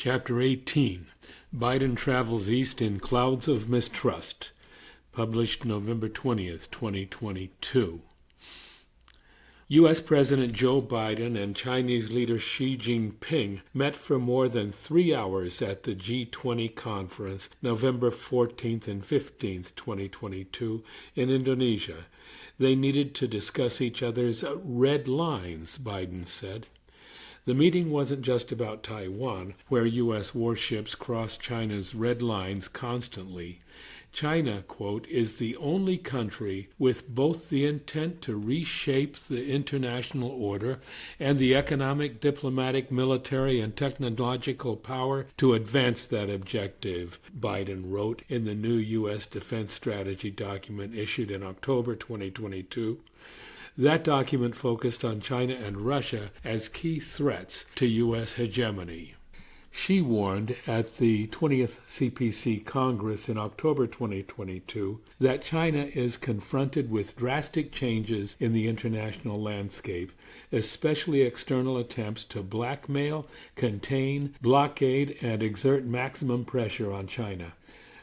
Chapter 18. Biden Travels East in Clouds of Mistrust. Published November 20th, 2022. U.S. President Joe Biden and Chinese leader Xi Jinping met for more than 3 hours at the G20 conference November 14th and 15th, 2022, in Indonesia. They needed to discuss each other's red lines, Biden said. The meeting wasn't just about Taiwan, where U.S. warships cross China's red lines constantly. China, quote, is the only country with both the intent to reshape the international order and the economic, diplomatic, military, and technological power to advance that objective, Biden wrote in the new U.S. defense strategy document issued in October 2022. That document focused on China and Russia as key threats to U.S. hegemony. Xi warned at the 20th CPC Congress in October 2022 that China is confronted with drastic changes in the international landscape, especially external attempts to blackmail, contain, blockade, and exert maximum pressure on China.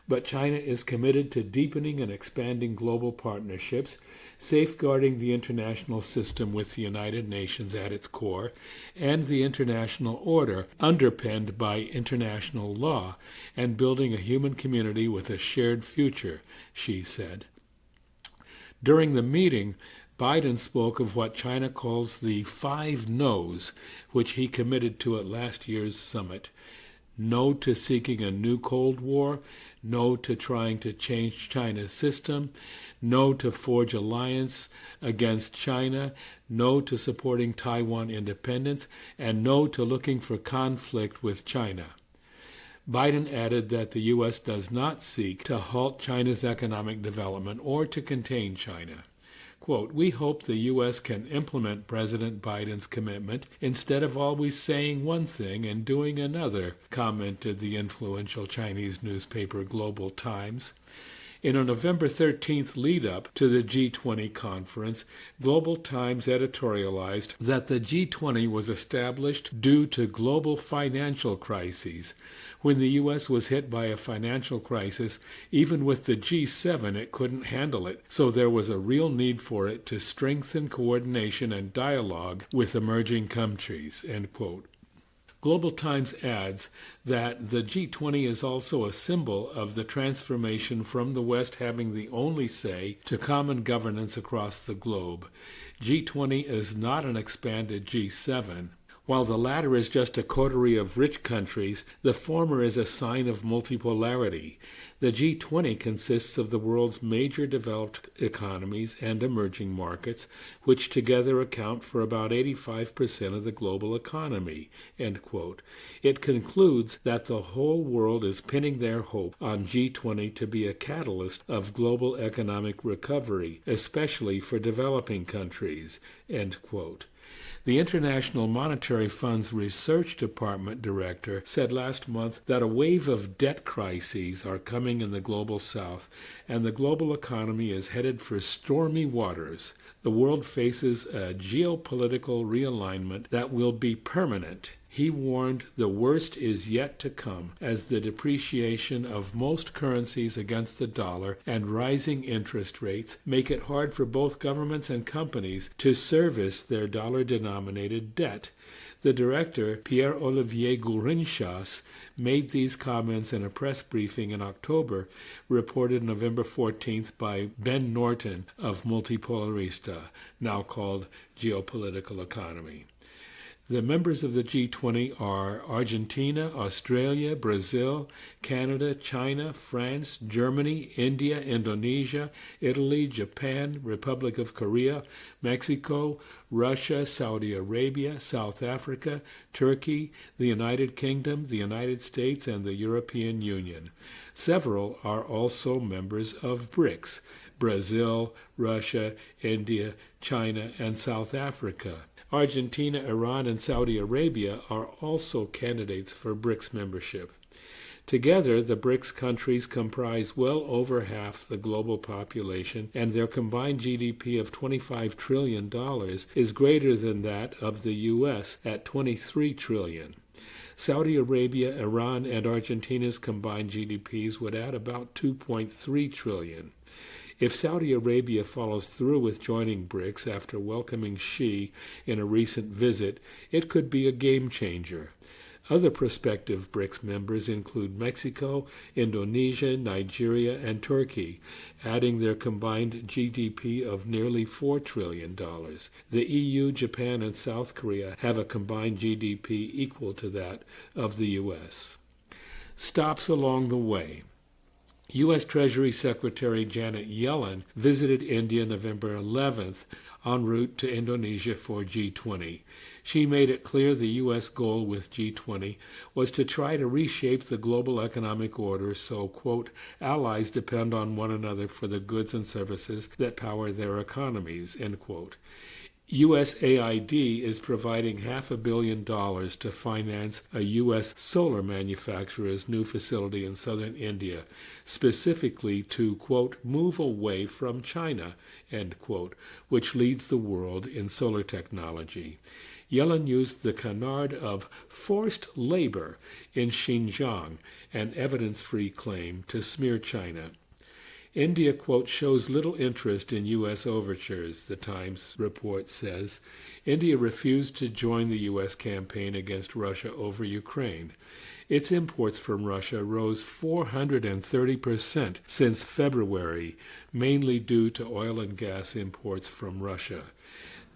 But China is committed to deepening and expanding global partnerships, safeguarding the international system with the United Nations at its core, and the international order underpinned by international law, and building a human community with a shared future, Xi said. During the meeting, Biden spoke of what China calls the 5 no's, which he committed to at last year's summit. No to seeking a new Cold War, no to trying to change China's system, no to forge alliance against China, no to supporting Taiwan independence, and no to looking for conflict with China. Biden added that the U.S. does not seek to halt China's economic development or to contain China. Quote, we hope the U.S. can implement President Biden's commitment instead of always saying one thing and doing another, commented the influential Chinese newspaper Global Times. In a November 13th lead-up to the G20 conference, Global Times editorialized that the G20 was established due to global financial crises. When the U.S. was hit by a financial crisis, even with the G7 it couldn't handle it, so there was a real need for it to strengthen coordination and dialogue with emerging countries, end quote. Global Times adds that the G20 is also a symbol of the transformation from the West having the only say to common governance across the globe. G20 is not an expanded G7. While the latter is just a coterie of rich countries, the former is a sign of multipolarity. The G20 consists of the world's major developed economies and emerging markets, which together account for about 85% of the global economy, end quote. It concludes that the whole world is pinning their hope on G20 to be a catalyst of global economic recovery, especially for developing countries, end quote. The International Monetary Fund's Research Department director said last month that a wave of debt crises are coming in the global south, and the global economy is headed for stormy waters. The world faces a geopolitical realignment that will be permanent. He warned the worst is yet to come as the depreciation of most currencies against the dollar and rising interest rates make it hard for both governments and companies to service their dollar-denominated debt. The director, Pierre-Olivier Gourinchas, made these comments in a press briefing in October, reported November 14th by Ben Norton of Multipolarista, now called Geopolitical Economy. The members of the G20 are Argentina, Australia, Brazil, Canada, China, France, Germany, India, Indonesia, Italy, Japan, Republic of Korea, Mexico, Russia, Saudi Arabia, South Africa, Turkey, the United Kingdom, the United States, and the European Union. Several are also members of BRICS: Brazil, Russia, India, China, and South Africa. Argentina, Iran, and Saudi Arabia are also candidates for BRICS membership. Together, the BRICS countries comprise well over half the global population, and their combined GDP of $25 trillion is greater than that of the U.S. at $23 trillion. Saudi Arabia, Iran, and Argentina's combined GDPs would add about 2.3 trillion. If Saudi Arabia follows through with joining BRICS after welcoming Xi in a recent visit, it could be a game changer. Other prospective BRICS members include Mexico, Indonesia, Nigeria, and Turkey, adding their combined GDP of nearly $4 trillion. The EU, Japan, and South Korea have a combined GDP equal to that of the U.S. Stops along the way. U.S. Treasury Secretary Janet Yellen visited India November 11th en route to Indonesia for G20. She made it clear the U.S. goal with G20 was to try to reshape the global economic order so, quote, allies depend on one another for the goods and services that power their economies, end quote. USAID is providing $500 million to finance a U.S. solar manufacturer's new facility in southern India, specifically to, quote, move away from China, end quote, which leads the world in solar technology. Yellen used the canard of forced labor in Xinjiang, an evidence-free claim, to smear China. India, quote, shows little interest in U.S. overtures, the Times report says. India refused to join the U.S. campaign against Russia over Ukraine. Its imports from Russia rose 430% since February, mainly due to oil and gas imports from Russia.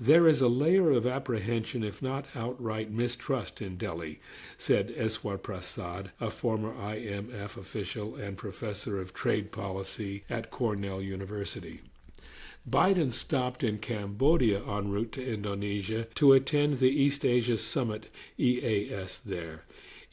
There is a layer of apprehension, if not outright mistrust, in Delhi, said Eswar Prasad, a former IMF official and professor of trade policy at Cornell University. Biden stopped in Cambodia en route to Indonesia to attend the East Asia Summit, EAS, there.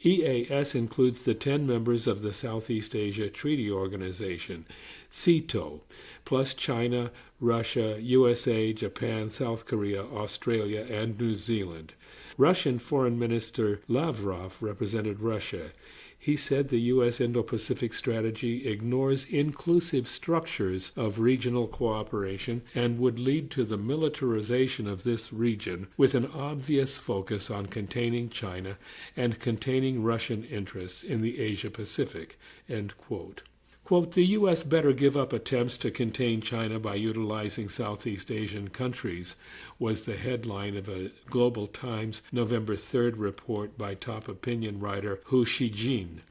EAS includes the 10 members of the Southeast Asia Treaty Organization, SEATO, plus China, Russia, USA, Japan, South Korea, Australia, and New Zealand. Russian Foreign Minister Lavrov represented Russia. He said the U.S. Indo-Pacific strategy ignores inclusive structures of regional cooperation and would lead to the militarization of this region with an obvious focus on containing China and containing Russian interests in the Asia-Pacific, end quote. Quote, the U.S. better give up attempts to contain China by utilizing Southeast Asian countries, was the headline of a Global Times November 3rd report by top opinion writer Hu Xijin.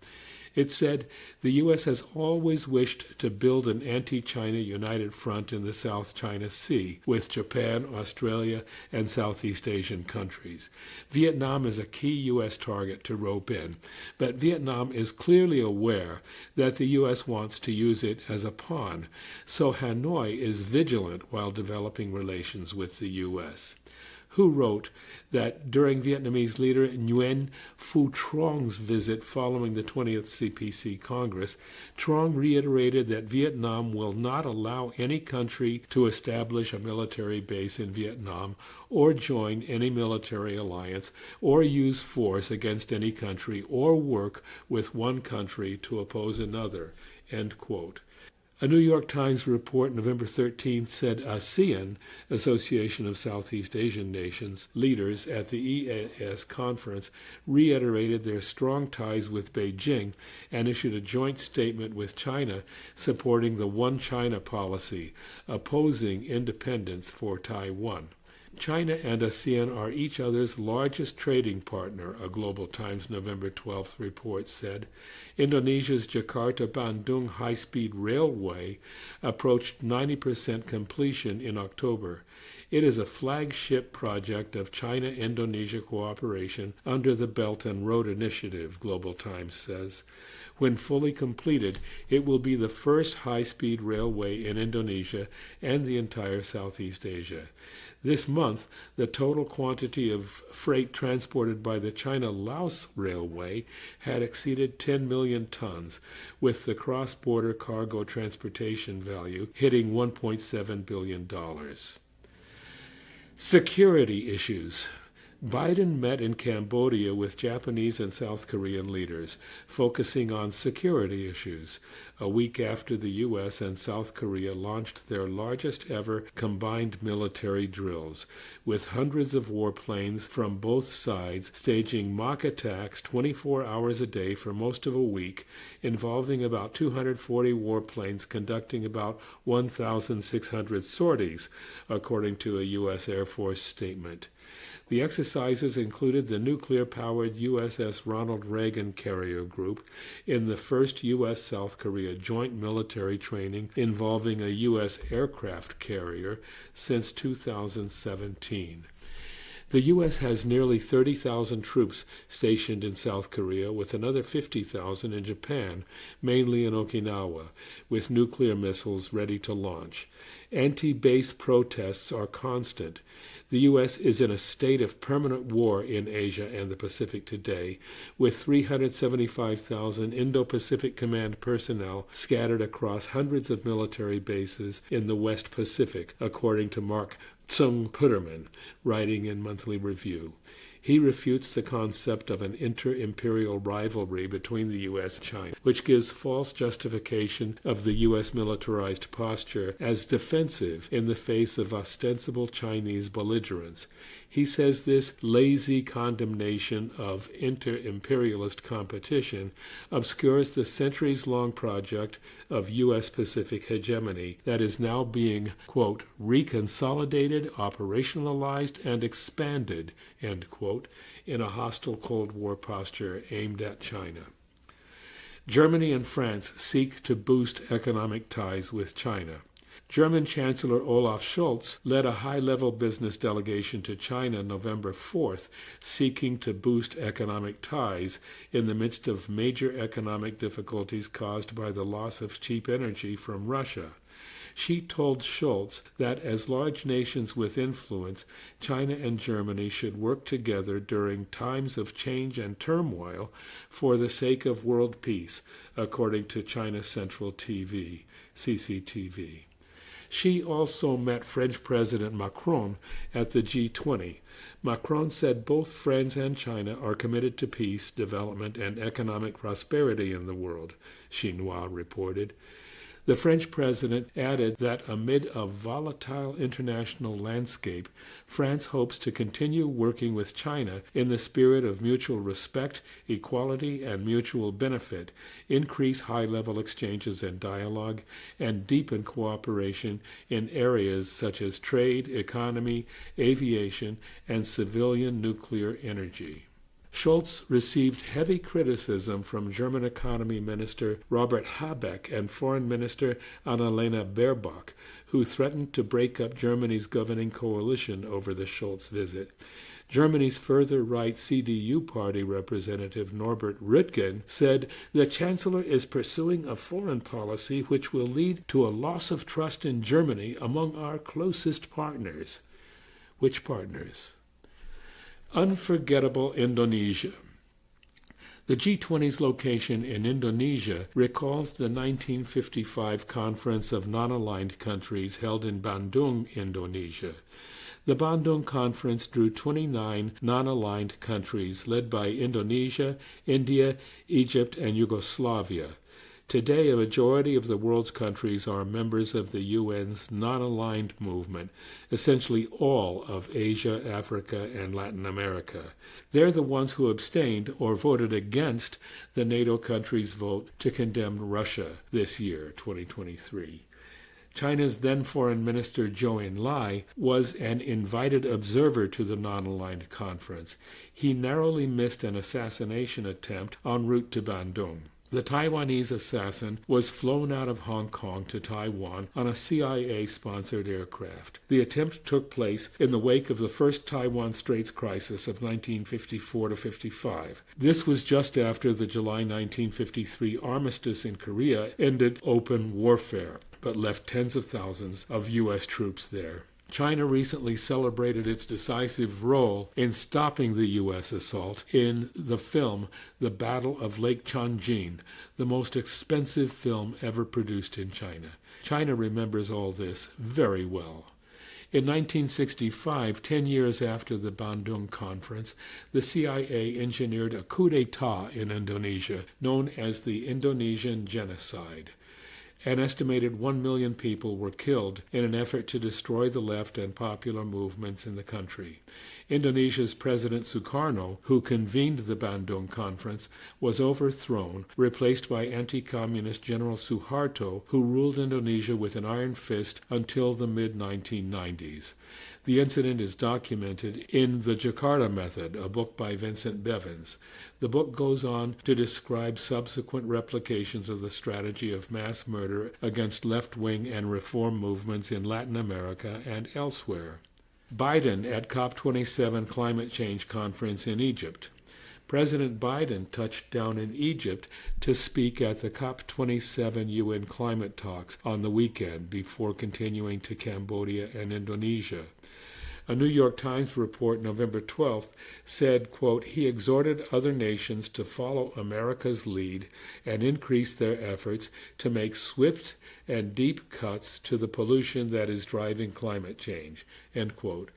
It said, the U.S. has always wished to build an anti-China united front in the South China Sea with Japan, Australia, and Southeast Asian countries. Vietnam is a key U.S. target to rope in, but Vietnam is clearly aware that the U.S. wants to use it as a pawn, so Hanoi is vigilant while developing relations with the U.S. Who wrote that during Vietnamese leader Nguyen Phu Trong's visit following the 20th CPC Congress, Trong reiterated that Vietnam will not allow any country to establish a military base in Vietnam or join any military alliance or use force against any country or work with one country to oppose another, end quote. A New York Times report November 13th said ASEAN, Association of Southeast Asian Nations, leaders at the EAS conference reiterated their strong ties with Beijing and issued a joint statement with China supporting the One China policy, opposing independence for Taiwan. China and ASEAN are each other's largest trading partner, a Global Times November 12th report said. Indonesia's Jakarta-Bandung high-speed railway approached 90% completion in October. It is a flagship project of China-Indonesia cooperation under the Belt and Road Initiative, Global Times says. When fully completed, it will be the first high-speed railway in Indonesia and the entire Southeast Asia. This month, the total quantity of freight transported by the China-Laos Railway had exceeded 10 million tons, with the cross-border cargo transportation value hitting $1.7 billion. Security issues. Biden met in Cambodia with Japanese and South Korean leaders, focusing on security issues, a week after the U.S. and South Korea launched their largest ever combined military drills, with hundreds of warplanes from both sides staging mock attacks 24 hours a day for most of a week, involving about 240 warplanes conducting about 1,600 sorties, according to a U.S. Air Force statement. The exercises included the nuclear-powered USS Ronald Reagan carrier group in the first U.S.-South Korea joint military training involving a U.S. aircraft carrier since 2017. The U.S. has nearly 30,000 troops stationed in South Korea, with another 50,000 in Japan, mainly in Okinawa, with nuclear missiles ready to launch. Anti-base protests are constant. The U.S. is in a state of permanent war in Asia and the Pacific today, with 375,000 Indo-Pacific Command personnel scattered across hundreds of military bases in the West Pacific, according to Mark Tsung Putterman, writing in Monthly Review. He refutes the concept of an inter-imperial rivalry between the U.S. and China, which gives false justification of the U.S. militarized posture as defensive in the face of ostensible Chinese belligerence. He says this lazy condemnation of inter-imperialist competition obscures the centuries-long project of U.S. Pacific hegemony that is now being, quote, reconsolidated, operationalized, and expanded, end quote, in a hostile Cold War posture aimed at China. Germany and France seek to boost economic ties with China. German Chancellor Olaf Scholz led a high-level business delegation to China November 4th, seeking to boost economic ties in the midst of major economic difficulties caused by the loss of cheap energy from Russia. She told Scholz that as large nations with influence, China and Germany should work together during times of change and turmoil for the sake of world peace, according to China Central TV, CCTV. She also met French President Macron at the G20. Macron said both France and China are committed to peace, development, and economic prosperity in the world, Xinhua reported. The French president added that amid a volatile international landscape, France hopes to continue working with China in the spirit of mutual respect, equality, and mutual benefit, increase high-level exchanges and dialogue, and deepen cooperation in areas such as trade, economy, aviation, and civilian nuclear energy. Scholz received heavy criticism from German Economy Minister Robert Habeck and Foreign Minister Annalena Baerbock, who threatened to break up Germany's governing coalition over the Scholz visit. Germany's further right CDU party representative Norbert Röttgen said the Chancellor is pursuing a foreign policy which will lead to a loss of trust in Germany among our closest partners. Which partners? Unforgettable Indonesia. The G20's location in Indonesia recalls the 1955 Conference of Non-Aligned Countries held in Bandung, Indonesia. The Bandung Conference drew 29 non-aligned countries led by Indonesia, India, Egypt, and Yugoslavia. Today, a majority of the world's countries are members of the UN's non-aligned movement, essentially all of Asia, Africa, and Latin America. They're the ones who abstained or voted against the NATO countries' vote to condemn Russia this year, 2023. China's then Foreign Minister Zhou Enlai was an invited observer to the non-aligned conference. He narrowly missed an assassination attempt en route to Bandung. The Taiwanese assassin was flown out of Hong Kong to Taiwan on a CIA-sponsored aircraft. The attempt took place in the wake of the first Taiwan Straits crisis of 1954-55. This was just after the July 1953 armistice in Korea ended open warfare, but left tens of thousands of U.S. troops there. China recently celebrated its decisive role in stopping the U.S. assault in the film The Battle of Lake Changjin, the most expensive film ever produced in China. China remembers all this very well. In 1965, 10 years after the Bandung Conference, the CIA engineered a coup d'etat in Indonesia known as the Indonesian Genocide. An estimated 1 million people were killed in an effort to destroy the left and popular movements in the country. Indonesia's President Sukarno, who convened the Bandung Conference, was overthrown, replaced by anti-communist General Suharto, who ruled Indonesia with an iron fist until the mid-1990s. The incident is documented in The Jakarta Method, a book by Vincent Bevins. The book goes on to describe subsequent replications of the strategy of mass murder against left-wing and reform movements in Latin America and elsewhere. Biden at COP27 climate change conference in Egypt. President Biden touched down in Egypt to speak at the COP27 UN climate talks on the weekend before continuing to Cambodia and Indonesia. A New York Times report November 12th said, quote, he exhorted other nations to follow America's lead and increase their efforts to make swift and deep cuts to the pollution that is driving climate change, end quote.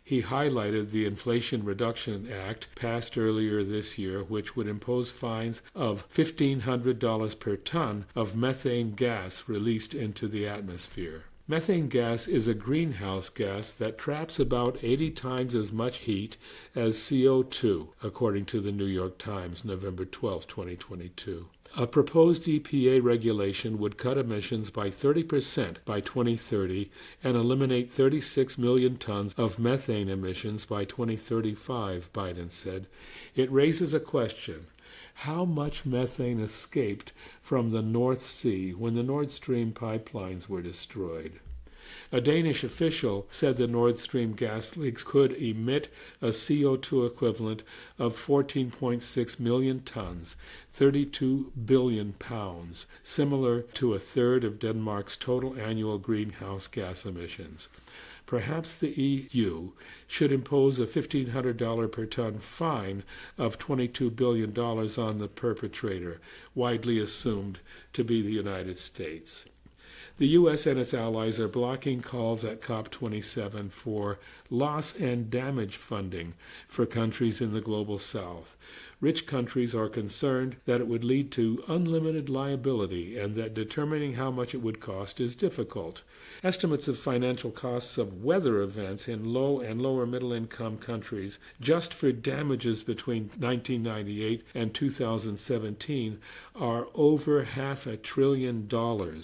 He highlighted the Inflation Reduction Act passed earlier this year, which would impose fines of $1,500 per ton of methane gas released into the atmosphere. Methane gas is a greenhouse gas that traps about 80 times as much heat as CO2, according to the New York Times, November 12, 2022. A proposed EPA regulation would cut emissions by 30% by 2030 and eliminate 36 million tons of methane emissions by 2035, Biden said. It raises a question. How much methane escaped from the North Sea when the Nord Stream pipelines were destroyed? A Danish official said the Nord Stream gas leaks could emit a CO2 equivalent of 14.6 million tons, 32 billion pounds, similar to a third of Denmark's total annual greenhouse gas emissions. Perhaps the EU should impose a $1,500 per ton fine of $22 billion on the perpetrator, widely assumed to be the United States. The U.S. and its allies are blocking calls at COP27 for loss and damage funding for countries in the global south. Rich countries are concerned that it would lead to unlimited liability and that determining how much it would cost is difficult. Estimates of financial costs of weather events in low and lower middle income countries just for damages between 1998 and 2017 are over $500 billion.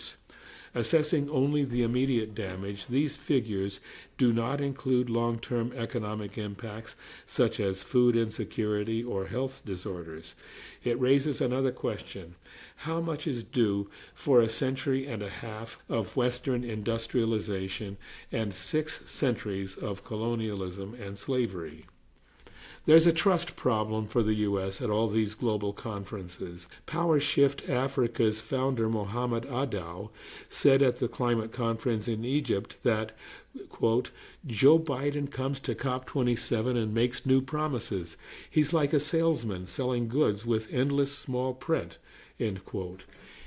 Assessing only the immediate damage, these figures do not include long-term economic impacts such as food insecurity or health disorders. It raises another question. How much is due for a century and a half of Western industrialization and 6 centuries of colonialism and slavery? There's a trust problem for the U.S. at all these global conferences. Power Shift Africa's founder Mohammed Adaw said at the climate conference in Egypt that, quote, Joe Biden comes to COP27 and makes new promises. He's like a salesman selling goods with endless small print, end quote.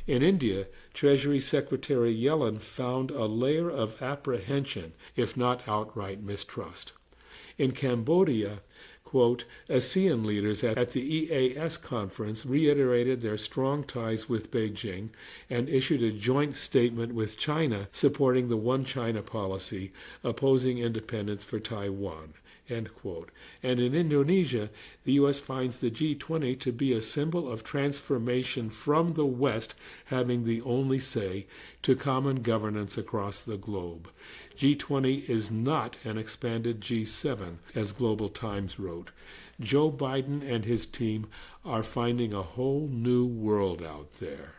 In India, Treasury Secretary Yellen found a layer of apprehension, if not outright mistrust. In Cambodia, quote, ASEAN leaders at the EAS conference reiterated their strong ties with Beijing and issued a joint statement with China supporting the One China policy, opposing independence for Taiwan, end quote. And in Indonesia, the U.S. finds the G20 to be a symbol of transformation from the West having the only say to common governance across the globe. G20 is not an expanded G7, as Global Times wrote. Joe Biden and his team are finding a whole new world out there.